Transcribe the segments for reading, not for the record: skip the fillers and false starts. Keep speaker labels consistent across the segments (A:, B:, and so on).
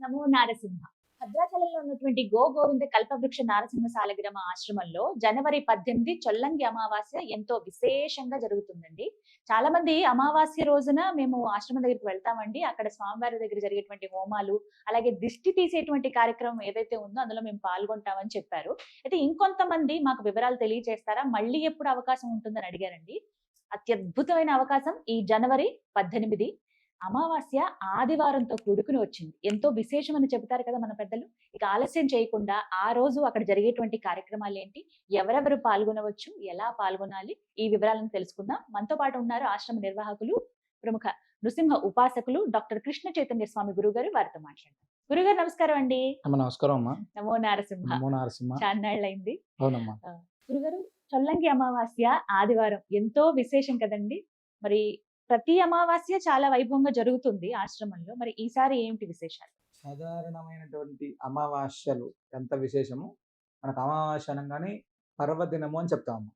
A: నమో నారసింహ. భద్రాచలంలో ఉన్నటువంటి గోవింద కల్పవృక్ష నారసింహ సాలగ్రామ ఆశ్రమంలో జనవరి 18 చొల్లంగి అమావాస్య ఎంతో విశేషంగా జరుగుతుందండి. చాలా మంది అమావాస్య రోజున మేము ఆశ్రమం దగ్గరికి వెళ్తామండి. అక్కడ స్వామివారి దగ్గర జరిగేటువంటి హోమాలు, అలాగే దిష్టి తీసేటువంటి కార్యక్రమం ఏదైతే ఉందో అందులో మేము పాల్గొంటామని చెప్పారు. అయితే ఇంకొంతమంది మాకు వివరాలు తెలియజేస్తారా? మళ్ళీ ఎప్పుడు అవకాశం ఉంటుందని అడిగారండి. అత్యద్భుతమైన అవకాశం ఈ జనవరి 18 అమావాస్య ఆదివారంతో కూడుకుని వచ్చింది. ఎంతో విశేషమని చెబుతారు కదా మన పెద్దలు. ఇక ఆలస్యం చేయకుండా ఆ రోజు అక్కడ జరిగేటువంటి కార్యక్రమాలేంటి? ఎవరెవరు పాల్గొనవచ్చు? ఎలా పాల్గొనాలి? ఈ వివరాలను తెలుసుకుందాం. మనతో పాటు ఉన్నారు ఆశ్రమ నిర్వాహకులు, ప్రముఖ నృసింహ ఉపాసకులు డాక్టర్ కృష్ణ చైతన్య స్వామి గురువుగారు. వారితో మాట్లాడదాం. గురుగారు నమస్కారం అండి.
B: నమస్కారం అమ్మా.
A: నమో నారసింహ.
B: నమో నారసింహ.
A: చాన్నాళ్ళైంది.
B: అవునమ్మా.
A: గురుగారు, చొల్లంగి అమావాస్య ఆదివారం ఎంతో విశేషం కదండి. మరి ప్రతి అమావాస్య చాలా వైభవంగా జరుగుతుంది ఆశ్రమంలో. మరి ఈసారి ఏమిటి విశేషాలు?
B: సాధారణమైనటువంటి అమావాస్యలు ఎంత విశేషము, మనకు అమావాస్య అనగానే పర్వదినము అని చెప్తాము.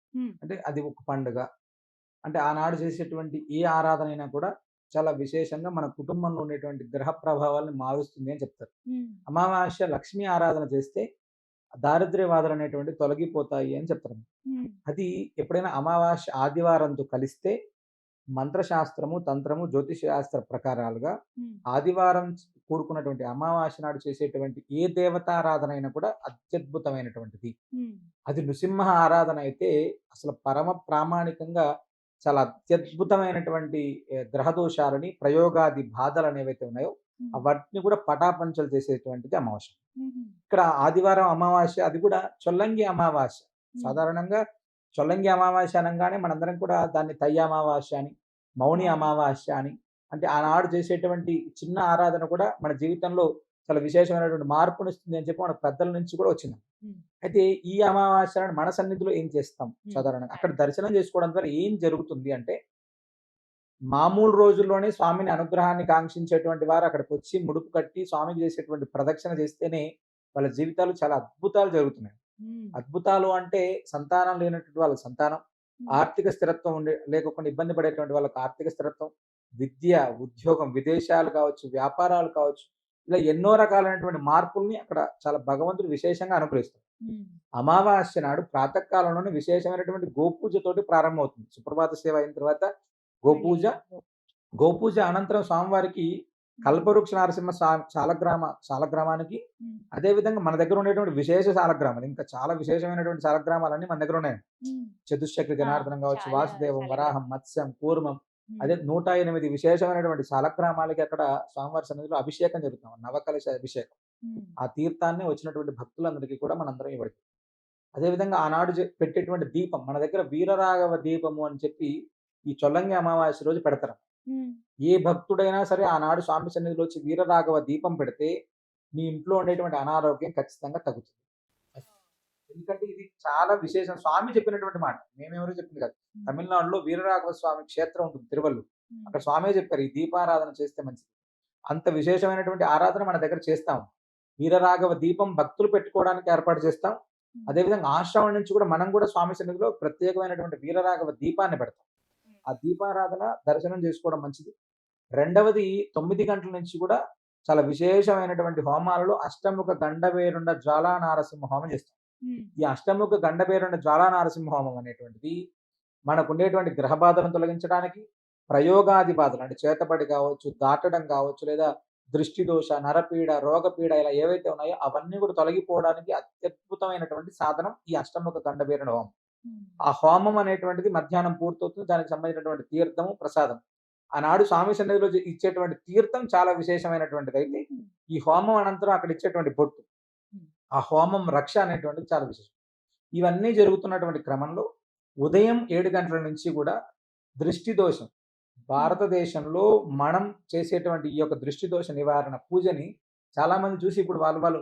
B: అంటే అది ఒక పండుగ. అంటే ఆనాడు చేసేటువంటి ఏ ఆరాధన అయినా కూడా చాలా విశేషంగా మన కుటుంబంలో ఉండేటువంటి గ్రహ ప్రభావాలను మారుస్తుంది అని చెప్తారు. అమావాస్య లక్ష్మీ ఆరాధన చేస్తే దారిద్ర్య బాధలు అనేటువంటి తొలగిపోతాయి అని చెప్తారు. అది ఎప్పుడైనా అమావాస్య ఆదివారంతో కలిస్తే మంత్రశాస్త్రము, తంత్రము, జ్యోతిష్ శాస్త్ర ప్రకారాలుగా ఆదివారం కూడుకున్నటువంటి అమావాస్య నాడు చేసేటువంటి ఏ దేవతారాధన అయినా కూడా అత్యద్భుతమైనటువంటిది. అది నృసింహ ఆరాధన అయితే అసలు పరమ ప్రామాణికంగా చాలా అత్యద్భుతమైనటువంటి గ్రహదోషాలని, ప్రయోగాది బాధలు అనేవైతే ఉన్నాయో వాటిని కూడా పటాపంచలు చేసేటువంటిది అమావాస్య. ఇక్కడ ఆదివారం అమావాస్య, అది కూడా చొల్లంగి అమావాస్య. సాధారణంగా చొల్లంగి అమావాస్య అనగానే మనందరం కూడా దాన్ని తయ్య అమావాస్య అని, మౌని అమావాస్య అని, అంటే ఆనాడు చేసేటువంటి చిన్న ఆరాధన కూడా మన జీవితంలో చాలా విశేషమైనటువంటి మార్పునిస్తుంది అని చెప్పి మన పెద్దల నుంచి కూడా వచ్చింది. అయితే ఈ అమావాస్య మన సన్నిధిలో ఏం చేస్తాం? సాధారణంగా అక్కడ దర్శనం చేసుకోవడం ద్వారా ఏం జరుగుతుంది అంటే, మామూలు రోజుల్లోనే స్వామిని అనుగ్రహాన్ని కాంక్షించేటువంటి వారు అక్కడికి వచ్చి ముడుపు కట్టి స్వామికి చేసేటువంటి ప్రదక్షిణ చేస్తేనే వాళ్ళ జీవితాలు చాలా అద్భుతాలు జరుగుతున్నాయి. అద్భుతాలు అంటే సంతానం లేనటువంటి వాళ్ళ సంతానం, ఆర్థిక స్థిరత్వం లేకుండా ఇబ్బంది పడేటువంటి వాళ్ళకి ఆర్థిక స్థిరత్వం, విద్య, ఉద్యోగం, విదేశాలు కావచ్చు, వ్యాపారాలు కావచ్చు, ఇలా ఎన్నో రకాలైనటువంటి మార్పుల్ని అక్కడ చాలా భగవంతుడు విశేషంగా అనుగ్రహిస్తాడు. అమావాస్య నాడు ప్రాతకాలంలోనే విశేషమైనటువంటి గోపూజతోటి ప్రారంభమవుతుంది. సుప్రభాత సేవ అయిన తర్వాత గోపూజ, గోపూజ అనంతరం స్వామివారికి కల్పవృక్ష నారసింహ సాలగ్రామానికి, అదే విధంగా మన దగ్గర ఉండేటువంటి విశేష సాలగ్రామాలు, ఇంకా చాలా విశేషమైనటువంటి సాలగ్రామాలన్నీ మన దగ్గర ఉన్నాయి. చతుశ్చక్ర జనార్దనం కావచ్చు, వాసుదేవం, వరాహం, మత్స్యం, కూర్మం, అదే 108 విశేషమైనటువంటి సాలగ్రామాలకి అక్కడ స్వామివారి సన్నిధిలో అభిషేకం జరుగుతాం, నవకలశ అభిషేకం. ఆ తీర్థాన్ని వచ్చినటువంటి భక్తులందరికీ కూడా మనందరం ఇవ్వడం. అదేవిధంగా ఆనాడు పెట్టేటువంటి దీపం, మన దగ్గర వీరరాఘవ దీపము అని చెప్పి ఈ చొల్లంగి అమావాస్య రోజు పెడతారు. ఏ భక్తుడైనా సరే ఆనాడు స్వామి సన్నిధిలో వచ్చి వీరరాఘవ దీపం పెడితే నీ ఇంట్లో ఉండేటువంటి అనారోగ్యం ఖచ్చితంగా తగ్గుతుంది. ఎందుకంటే ఇది చాలా విశేషం. స్వామి చెప్పినటువంటి మాట, మేమెవరో చెప్పింది కాదు. తమిళనాడులో వీరరాఘవ స్వామి క్షేత్రం ఉంటుంది, తిరువల్లు. అక్కడ స్వామి చెప్పారు ఈ దీపారాధన చేస్తే మంచిది. అంత విశేషమైనటువంటి ఆరాధన మన దగ్గర చేస్తాం. వీరరాఘవ దీపం భక్తులు పెట్టుకోవడానికి ఏర్పాటు చేస్తాం. అదేవిధంగా ఆశ్రమం నుంచి కూడా మనం కూడా స్వామి సన్నిధిలో ప్రత్యేకమైనటువంటి వీరరాఘవ దీపాన్ని పెడతాం. ఆ దీపారాధన దర్శనం చేసుకోవడం మంచిది. రెండవది 9 గంటల నుంచి కూడా చాలా విశేషమైనటువంటి హోమాలలో అష్టముఖ గండభేరుండ జ్వాలా నారసింహ హోమం చేస్తాం. ఈ అష్టముఖ గండభేరుండ జ్వాలా నారసింహ హోమం అనేటువంటిది మనకు ఉండేటువంటి గ్రహ బాధలను తొలగించడానికి, ప్రయోగాది బాధలు అంటే చేతబడి కావచ్చు, దాటడం కావచ్చు, లేదా దృష్టి దోష, నరపీడ, రోగపీడ, ఇలా ఏవైతే ఉన్నాయో అవన్నీ కూడా తొలగిపోవడానికి అత్యద్భుతమైనటువంటి సాధనం ఈ అష్టముఖ గండభేరుండ హోమం. ఆ హోమం అనేటువంటిది మధ్యాహ్నం పూర్తవుతుంది. దానికి సంబంధించినటువంటి తీర్థము, ప్రసాదం, ఆనాడు స్వామి సన్నిధిలో ఇచ్చేటువంటి తీర్థం చాలా విశేషమైనటువంటిది. అయితే ఈ హోమం అనంతరం అక్కడ ఇచ్చేటువంటి బొట్టు, ఆ హోమం రక్ష అనేటువంటిది చాలా విశేషం. ఇవన్నీ జరుగుతున్నటువంటి క్రమంలో ఉదయం 7 గంటల నుంచి కూడా దృష్టి దోషం, భారతదేశంలో మనం చేసేటువంటి ఈ యొక్క దృష్టి దోష నివారణ పూజని చాలా మంది చూసి ఇప్పుడు వాళ్ళు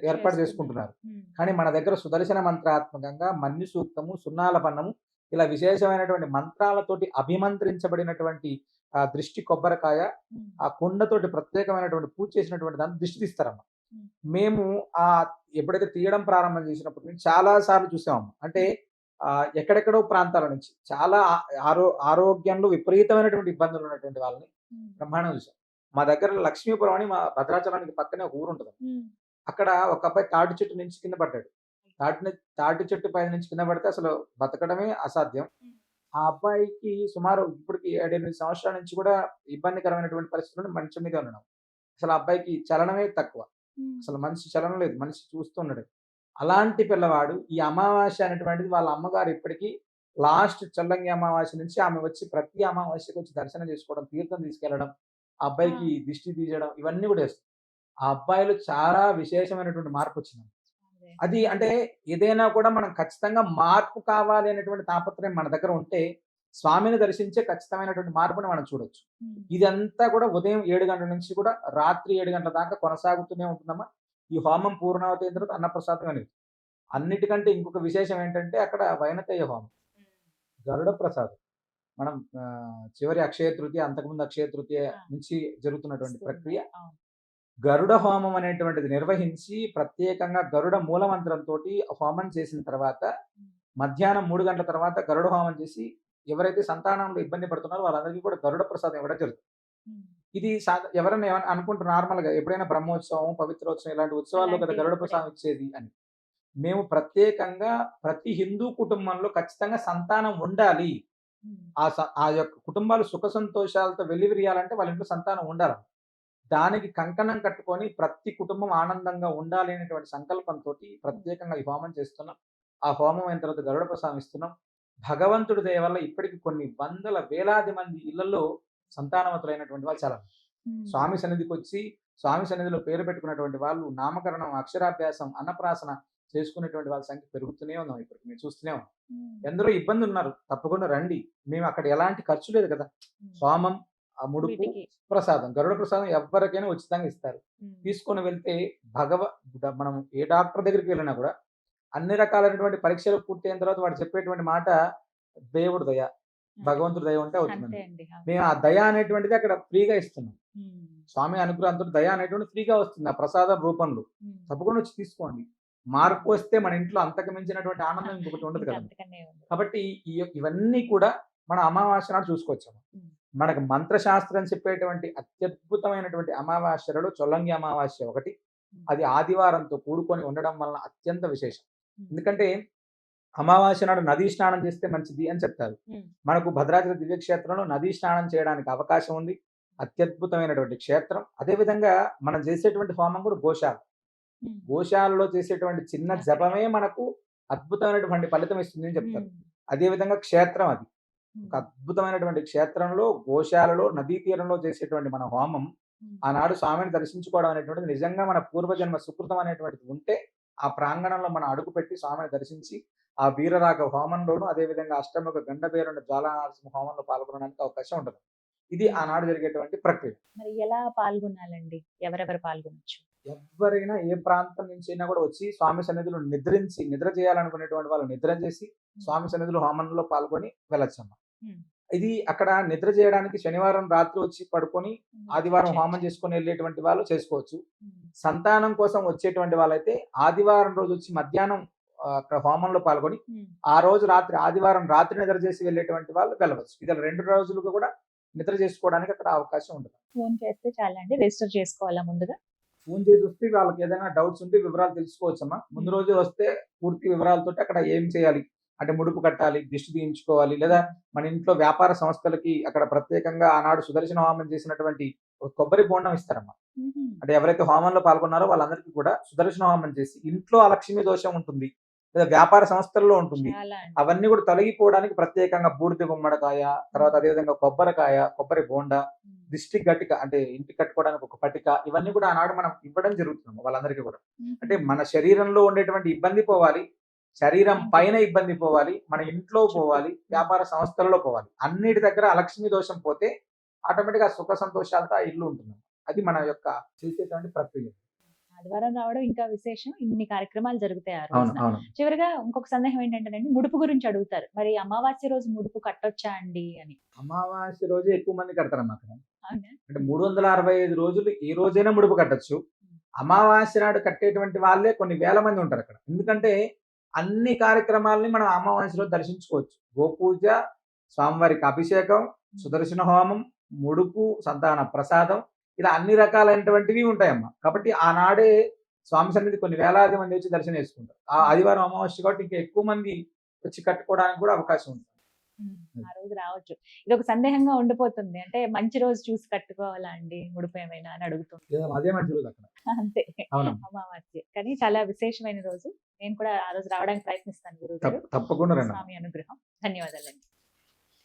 B: ఏర్పాటు చేసుకుంటున్నారు. కానీ మన దగ్గర సుదర్శన మంత్రాత్మకంగా మన్యు సూక్తము, సున్నాల పన్నము, ఇలా విశేషమైనటువంటి మంత్రాలతోటి అభిమంత్రించబడినటువంటి ఆ దృష్టి కొబ్బరికాయ, ఆ కుండతోటి ప్రత్యేకమైనటువంటి పూజ చేసినటువంటి దాన్ని దృష్టి తీస్తారమ్మ. మేము ఎప్పుడైతే తీయడం ప్రారంభం చేసినప్పటి నుంచి చాలా సార్లు చూసాము. అంటే ఎక్కడెక్కడో ప్రాంతాల నుంచి చాలా ఆరోగ్యంలో విపరీతమైనటువంటి ఇబ్బందులు ఉన్నటువంటి వాళ్ళని బ్రహ్మాండం చూసాం. మా దగ్గర లక్ష్మీపురం అని మా భద్రాచలానికి పక్కనే ఒక ఊరు ఉంటుంది. అక్కడ ఒక అబ్బాయి తాటి చెట్టు నుంచి కింద పడ్డాడు. తాటి చెట్టు పైన నుంచి కింద పడితే అసలు బతకడమే అసాధ్యం. ఆ అబ్బాయికి సుమారు ఇప్పటికి 7, 8 సంవత్సరాల నుంచి కూడా ఇబ్బందికరమైనటువంటి పరిస్థితుల్లో మంచం మీదే ఉన్నాడు. అసలు ఆ అబ్బాయికి చలనమే తక్కువ. అసలు మనిషి చలనం లేదు. మనిషి చూస్తూ ఉన్నాడు. అలాంటి పిల్లవాడు ఈ అమావాస్య అనేటువంటిది వాళ్ళ అమ్మగారు ఇప్పటికి లాస్ట్ చల్లంగి అమావాస్య నుంచి ఆమె వచ్చి ప్రతి అమావాస్యకి వచ్చి దర్శనం చేసుకోవడం, తీర్థం తీసుకెళ్లడం, ఆ అబ్బాయికి దిష్టి తీయడం ఇవన్నీ కూడా చేస్తుంది. ఆ అబ్బాయిలో చాలా విశేషమైనటువంటి మార్పొచ్చింది. అది అంటే ఏదైనా కూడా మనం ఖచ్చితంగా మార్పు కావాలి అనేటువంటి తాపత్రయం మన దగ్గర ఉంటే, స్వామిని దర్శించే ఖచ్చితమైనటువంటి మార్పుని మనం చూడొచ్చు. ఇదంతా కూడా ఉదయం 7 గంటల నుంచి కూడా రాత్రి 7 గంటల దాకా కొనసాగుతూనే ఉంటుందమ్మా. ఈ హోమం పూర్ణావతి అయిన తర్వాత అన్నప్రసాదం అనేది. అన్నిటికంటే ఇంకొక విశేషం ఏంటంటే అక్కడ వైనతేయ హోమం, గరుడ ప్రసాదం. మనం చివరి అక్షయ తృతీయ, అంతకుముందు అక్షయ తృతీయ నుంచి జరుగుతున్నటువంటి ప్రక్రియ. గరుడ హోమం అనేటువంటిది నిర్వహించి ప్రత్యేకంగా గరుడ మూలమంత్రంతోటి హోమం చేసిన తర్వాత మధ్యాహ్నం 3 గంటల తర్వాత గరుడ హోమం చేసి ఎవరైతే సంతానంలో ఇబ్బంది పడుతున్నారో వాళ్ళందరికీ కూడా గరుడ ప్రసాదం ఇవ్వడం జరుగుతుంది. ఇది ఎవరైనా అనుకుంటారు నార్మల్ గా ఎప్పుడైనా బ్రహ్మోత్సవం, పవిత్రోత్సవం ఇలాంటి ఉత్సవాల్లో కదా గరుడ ప్రసాదం ఇచ్చేది అని. మేము ప్రత్యేకంగా ప్రతి హిందూ కుటుంబంలో ఖచ్చితంగా సంతానం ఉండాలి. ఆ యొక్క కుటుంబాలు సుఖ సంతోషాలతో వెల్లివిరియాలంటే వాళ్ళ ఇంట్లో సంతానం ఉండాలి. దానికి కంకణం కట్టుకొని ప్రతి కుటుంబం ఆనందంగా ఉండాలి అనేటువంటి సంకల్పంతో ప్రత్యేకంగా ఈ హోమం చేస్తున్నాం. ఆ హోమం అయిన తర్వాత గరుడ ప్రసాదం ఇస్తున్నాం. భగవంతుడి దయ వల్ల ఇప్పటికి కొన్ని వందల వేలాది మంది ఇళ్లలో సంతానవతులైనటువంటి వాళ్ళు చాలా స్వామి సన్నిధికి వచ్చి స్వామి సన్నిధిలో పేరు పెట్టుకున్నటువంటి వాళ్ళు నామకరణం, అక్షరాభ్యాసం, అన్నప్రాసన చేసుకునేటువంటి వాళ్ళ సంఖ్య పెరుగుతూనే ఉన్నాం. ఇప్పటికి మేము చూస్తూనే ఉన్నాం. ఎందరో ఇబ్బంది ఉన్నారు, తప్పకుండా రండి. మేము అక్కడ ఎలాంటి ఖర్చు లేదు కదా. హోమం, ఆ ముడుపు, ప్రసాదం, గరుడ ప్రసాదం ఎవరికైనా ఉచితంగా ఇస్తారు. తీసుకొని వెళ్తే మనం ఏ డాక్టర్ దగ్గరికి వెళ్ళినా కూడా అన్ని రకాలైనటువంటి పరీక్షలు పూర్తయిన తర్వాత వాడు చెప్పేటువంటి మాట దేవుడు దయ, భగవంతుడి దయ ఉంటే అవుతుందండి. మేము ఆ దయ అనేటువంటిది అక్కడ ఫ్రీగా ఇస్తున్నాం. స్వామి అనుగ్రహంతో దయ అనేటువంటి ఫ్రీగా వస్తుంది ఆ ప్రసాదం రూపంలో. తప్పకుండా వచ్చి తీసుకోండి. మార్పు వస్తే మన ఇంట్లో అంతకు మించినటువంటి ఆనందం ఇంకొకటి ఉండదు కదా. కాబట్టి ఇవన్నీ కూడా మన అమావాస్య నాడు చూసుకోవచ్చాము. మనకు మంత్రశాస్త్రం చెప్పేటువంటి అత్యద్భుతమైనటువంటి అమావాస్యలలో చొల్లంగి అమావాస్య ఒకటి. అది ఆదివారంతో కూడుకొని ఉండడం వలన అత్యంత విశేషం. ఎందుకంటే అమావాస్య నాడు నదీ స్నానం చేస్తే మంచిది అని చెప్తారు. మనకు భద్రాచల దివ్యక్షేత్రంలో నదీ స్నానం చేయడానికి అవకాశం ఉంది. అత్యద్భుతమైనటువంటి క్షేత్రం. అదేవిధంగా మనం చేసేటువంటి హోమం కూడా గోశాలలో చేసేటువంటి చిన్న జపమే మనకు అద్భుతమైనటువంటి ఫలితం ఇస్తుంది అని చెప్తారు. అదేవిధంగా క్షేత్రం అది ఒక అద్భుతమైనటువంటి క్షేత్రంలో, గోశాలలో, నదీ తీరంలో చేసేటువంటి మన హోమం ఆనాడు స్వామిని దర్శించుకోవడం అనేటువంటిది నిజంగా మన పూర్వజన్మ సుకృతం అనేటువంటిది ఉంటే ఆ ప్రాంగణంలో మనం అడుగుపెట్టి స్వామిని దర్శించి ఆ వీరరాగ హోమంలోను, అదేవిధంగా అష్టముఖ గండభైరవ జ్వాలానరసింహ హోమంలో పాల్గొనడానికి అవకాశం ఉంటుంది. ఇది ఆనాడు జరిగేటువంటి ప్రక్రియ.
A: మరి ఎలా పాల్గొనాలండి? ఎవరెవరు పాల్గొనొచ్చు?
B: ఎవరైనా ఏ ప్రాంతం నుంచి అయినా కూడా వచ్చి స్వామి సన్నిధిలో నిద్ర చేయాలనుకునేటువంటి వాళ్ళు నిద్ర చేసి స్వామి సన్నిధిలో హోమంలో పాల్గొని వెళ్ళొచ్చమ్మా. ఇది అక్కడ నిద్ర చేయడానికి శనివారం రాత్రి వచ్చి పడుకొని ఆదివారం హోమం చేసుకొని వెళ్ళేటువంటి వాళ్ళు చేసుకోవచ్చు. సంతానం కోసం వచ్చేటువంటి వాళ్ళైతే ఆదివారం రోజు వచ్చి మధ్యాహ్నం అక్కడ హోమంలో పాల్గొని ఆ రోజు రాత్రి, ఆదివారం రాత్రి నిద్ర చేసి వెళ్ళేటువంటి వాళ్ళు వెళ్ళవచ్చు. ఇది 2 రోజులుగా కూడా నిద్ర చేసుకోవడానికి అక్కడ అవకాశం ఉంటుంది.
A: ఫోన్ చేస్తే చాలండి, రిజిస్టర్ చేసుకోవాలా ముందుగా?
B: ఫోన్ చేసి వస్తే వాళ్ళకి ఏదైనా డౌట్స్ ఉంటే వివరాలు తెలుసుకోవచ్చమ్మా. ముందు రోజే వస్తే పూర్తి వివరాలతో అక్కడ ఏం చేయాలి అంటే ముడుపు కట్టాలి, దిష్టి తీయించుకోవాలి, లేదా మన ఇంట్లో వ్యాపార సంస్థలకి అక్కడ ప్రత్యేకంగా ఆనాడు సుదర్శన హోమం చేసినటువంటి కొబ్బరి బోండం ఇస్తారమ్మా. అంటే ఎవరైతే హోమంలో పాల్గొన్నారో వాళ్ళందరికీ కూడా సుదర్శన హోమం చేసి ఇంట్లో అలక్ష్మి దోషం ఉంటుంది లేదా వ్యాపార సంస్థల్లో ఉంటుంది, అవన్నీ కూడా తొలగిపోవడానికి ప్రత్యేకంగా బూడిద గుమ్మడికాయ, తర్వాత అదేవిధంగా కొబ్బరికాయ, కొబ్బరి బోండా, దిష్టి గట్టిక అంటే ఇంటికి కట్టుకోవడానికి ఒక పట్టిక, ఇవన్నీ కూడా ఆనాడు మనం ఇవ్వడం జరుగుతుంది వాళ్ళందరికీ కూడా. అంటే మన శరీరంలో ఉండేటువంటి ఇబ్బంది పోవాలి, శరీరం పైన ఇబ్బంది పోవాలి, మన ఇంట్లో పోవాలి, వ్యాపార సంస్థలలో పోవాలి. అన్నిటి దగ్గర అలక్ష్మి దోషం పోతే ఆటోమేటిక్ గా సుఖ సంతోషాలతో ఆ ఇల్లు ఉంటుంది. అది మన యొక్క చేసేటువంటి ప్రక్రియ.
A: ఆదివారం రావడం ఇంకా విశేషం. ఇన్ని కార్యక్రమాలు జరుగుతాయి ఆ రోజున. చివరిగా ఇంకొక సందేహం ఏంటంటేనండి, ముడుపు గురించి అడుగుతారు. మరి అమావాస్య రోజు ముడుపు కట్టొచ్చా అండి అని?
B: అమావాస్య రోజు ఎక్కువ మంది కడతారమ్మా అక్కడ. అంటే 365 రోజులు ఏ రోజైనా ముడుపు కట్టొచ్చు. అమావాస్య నాడు కట్టేటువంటి వాళ్ళే కొన్ని వేల మంది ఉంటారు అక్కడ. ఎందుకంటే అన్ని కార్యక్రమాలని మనం అమావాస్యలో దర్శించుకోవచ్చు. గోపూజ, స్వామివారికి అభిషేకం, సుదర్శన హోమం, ముడుపు, సంతాన ప్రసాదం ఇలా అన్ని రకాలైనటువంటివి ఉంటాయమ్మా. కాబట్టి ఆనాడే స్వామి సన్నిధి కొన్ని వేలాది మంది వచ్చి దర్శనం చేసుకుంటారు. ఆ ఆదివారం అమావాస్య కాబట్టి ఇంకా ఎక్కువ మంది వచ్చి కట్టుకోవడానికి కూడా అవకాశం ఉంటుంది.
A: ఆ రోజు రావచ్చు. ఇదొక సందేహంగా ఉండిపోతుంది. అంటే మంచి రోజు చూసి కట్టుకోవాలా అండి ముడుపు ఏమైనా అని అడుగుతుంది.
B: అదే మంచి రోజు అక్కడ.
A: అంతే.
B: అవునమ్మా.
A: అమావాస్య. కానీ చాలా విశేషమైన రోజు. నేను కూడా ఆ రోజు రావడానికి ప్రయత్నిస్తాను గురువుగారు.
B: తప్పకుండా రండి.
A: స్వామి అనుగ్రహం. ధన్యవాదాలండి.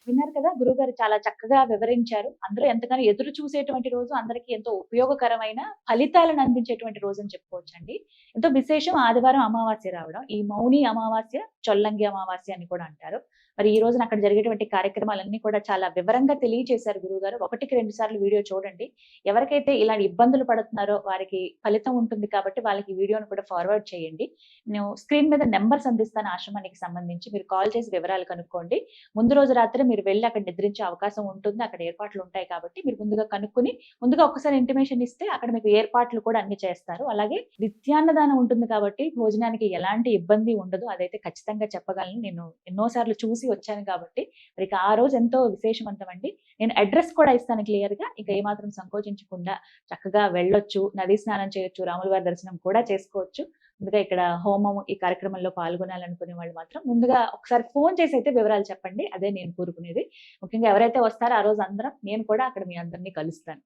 A: విన్నారు కదా గురువుగారు చాలా చక్కగా వివరించారు. అందరూ ఎంతగానో ఎదురు చూసేటువంటి రోజు, అందరికీ ఎంతో ఉపయోగకరమైన ఫలితాలను అందించేటువంటి రోజు అని చెప్పుకోవచ్చండి. ఎంతో విశేషం ఆదివారం అమావాస్య రావడం. ఈ మౌని అమావాస్య, చొల్లంగి అమావాస్య అని కూడా అంటారు. మరి ఈ రోజున అక్కడ జరిగేటువంటి కార్యక్రమాలన్నీ కూడా చాలా వివరంగా తెలియజేశారు గురువుగారు. 1కి 2 సార్లు వీడియో చూడండి. ఎవరికైతే ఇలాంటి ఇబ్బందులు పడుతున్నారో వారికి ఫలితం ఉంటుంది కాబట్టి వాళ్ళకి ఈ వీడియోను కూడా ఫార్వర్డ్ చేయండి. నేను స్క్రీన్ మీద నంబర్స్ అందిస్తాను ఆశ్రమానికి సంబంధించి. మీరు కాల్ చేసి వివరాలు కనుక్కోండి. ముందు రోజు రాత్రి మీరు వెళ్లి అక్కడ నిద్రించే అవకాశం ఉంటుంది. అక్కడ ఏర్పాట్లు ఉంటాయి కాబట్టి మీరు ముందుగా కనుక్కొని ముందుగా ఒక్కసారి ఇంటిమేషన్ ఇస్తే అక్కడ మీకు ఏర్పాట్లు కూడా అన్ని చేస్తారు. అలాగే నిత్యాన్నదానం ఉంటుంది కాబట్టి భోజనానికి ఎలాంటి ఇబ్బంది ఉండదు. అదైతే ఖచ్చితంగా చెప్పగలను. నేను ఎన్నో సార్లు చూసి వచ్చాను కాబట్టి మరి ఆ రోజు ఎంతో విశేషవంతం అండి. నేను అడ్రస్ కూడా ఇస్తాను క్లియర్ గా. ఇక ఏమాత్రం సంకోచించకుండా చక్కగా వెళ్ళొచ్చు, నదీ స్నానం చేయొచ్చు, రాముల వారి దర్శనం కూడా చేసుకోవచ్చు. ముందుగా ఇక్కడ హోమం ఈ కార్యక్రమంలో పాల్గొనాలనుకునే వాళ్ళు మాత్రం ముందుగా ఒకసారి ఫోన్ చేసి అయితే వివరాలు చెప్పండి. అదే నేను కోరుకునేది. ముఖ్యంగా ఎవరైతే వస్తారో ఆ రోజు అందరం నేను కూడా అక్కడ మీ అందరినీ కలుస్తాను.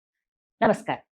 A: నమస్కారం.